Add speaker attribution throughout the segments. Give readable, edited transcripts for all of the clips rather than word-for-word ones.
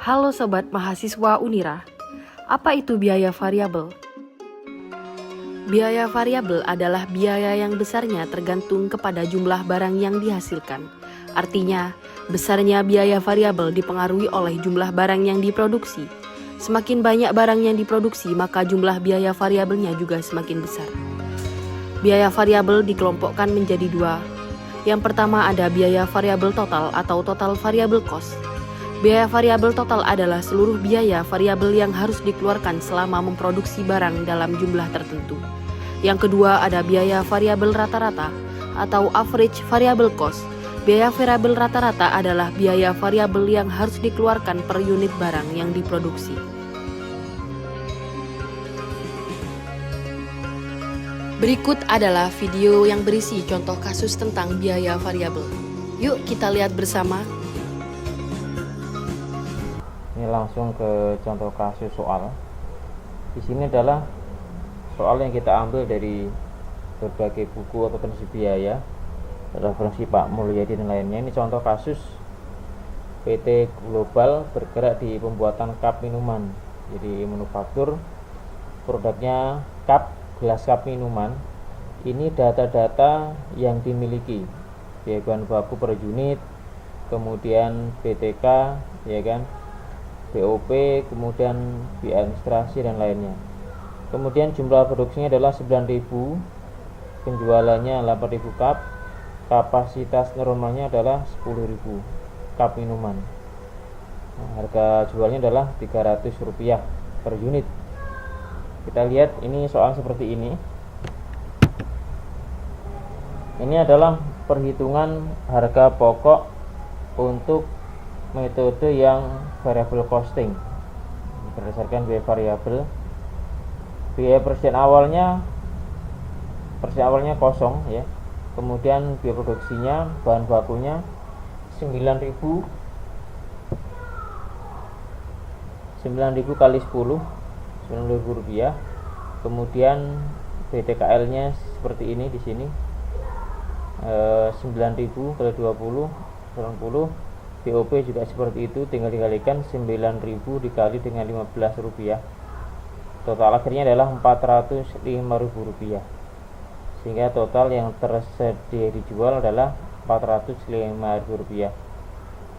Speaker 1: Halo Sobat Mahasiswa Unira, apa itu biaya variabel? Biaya variabel adalah biaya yang besarnya tergantung kepada jumlah barang yang dihasilkan. Artinya, besarnya biaya variabel dipengaruhi oleh jumlah barang yang diproduksi. Semakin banyak barang yang diproduksi, maka jumlah biaya variabelnya juga semakin besar. Biaya variabel dikelompokkan menjadi dua. Yang pertama ada biaya variabel total atau total variable cost. Biaya variabel total adalah seluruh biaya variabel yang harus dikeluarkan selama memproduksi barang dalam jumlah tertentu. Yang kedua ada biaya variabel rata-rata atau average variable cost. Biaya variabel rata-rata adalah biaya variabel yang harus dikeluarkan per unit barang yang diproduksi. Berikut adalah video yang berisi contoh kasus tentang biaya variabel. Yuk kita lihat bersama.
Speaker 2: Ini langsung ke contoh kasus soal. Di sini adalah soal yang kita ambil dari berbagai buku atau prinsip biaya, referensi Pak Mulyadi dan lainnya. Ini contoh kasus PT Global bergerak di pembuatan cup minuman. Jadi manufaktur produknya cup, gelas cup minuman. Ini data-data yang dimiliki, biaya bahan baku per unit, kemudian BTK, ya kan, BOP, kemudian biaya administrasi dan lainnya. Kemudian jumlah produksinya adalah 9.000, penjualannya 8.000 cup, kapasitas normalnya adalah 10.000 cup minuman. Harga jualnya adalah Rp300 per unit. Kita lihat ini soal seperti ini. Ini adalah perhitungan harga pokok untuk metode yang variable costing berdasarkan biaya variabel. Biaya persen awalnya kosong ya. Kemudian biaya produksinya, bahan bakunya 9.000 kali 10 Rp9.000. Kemudian BTKL nya seperti ini di sini, 9.000 kali 20 90. BOP juga seperti itu, tinggal dikalikan 9.000 dikali dengan Rp15. Total akhirnya adalah Rp405.000. Sehingga total yang tersedia dijual adalah Rp405.000.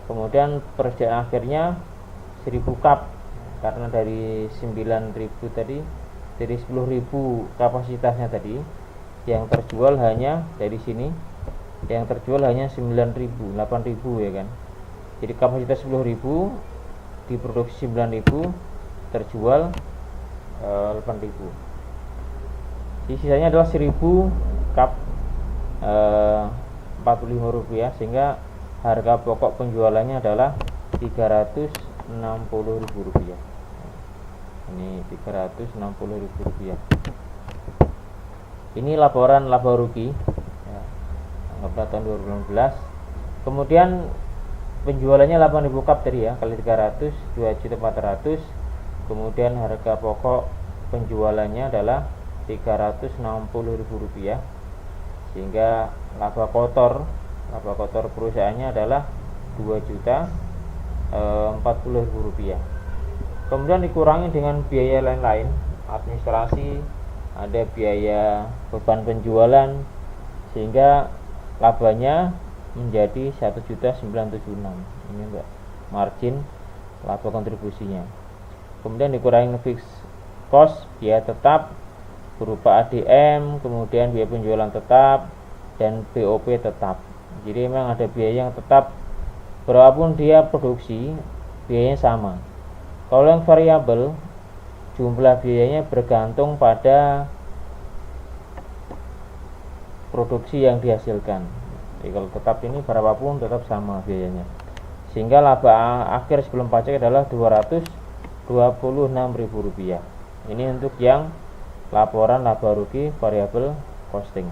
Speaker 2: Kemudian persediaan akhirnya 1.000 cup, karena dari 9.000 tadi, dari 10.000 kapasitasnya tadi, yang terjual hanya dari sini, yang terjual hanya 9.000, 8.000 ya kan. Jadi kapasitas 10.000, diproduksi 9.000, terjual 8.000. Jadi sisanya adalah 1.000 cup, Rp45, sehingga harga pokok penjualannya adalah Rp360.000. Ini Rp360.000. Ini laporan laba rugi ya, anggaplah tahun 2016. Kemudian penjualannya 8.000 cup tadi ya, kali 300, 2.400.000. Kemudian harga pokok penjualannya adalah Rp360.000, sehingga laba kotor perusahaannya adalah Rp2.040.000. Kemudian dikurangi dengan biaya lain-lain, administrasi, ada biaya beban penjualan, sehingga labanya menjadi 1.976. Ini Mbak, margin laba kontribusinya. Kemudian dikurangi fixed cost, biaya tetap berupa ADM, kemudian biaya penjualan tetap, dan BOP tetap. Jadi memang ada biaya yang tetap, berapapun dia produksi biayanya sama. Kalau yang variabel, jumlah biayanya bergantung pada produksi yang dihasilkan. Jadi kalau tetap ini berapapun tetap sama biayanya, sehingga laba akhir sebelum pajak adalah Rp226.000. Ini untuk yang laporan laba rugi variable costing.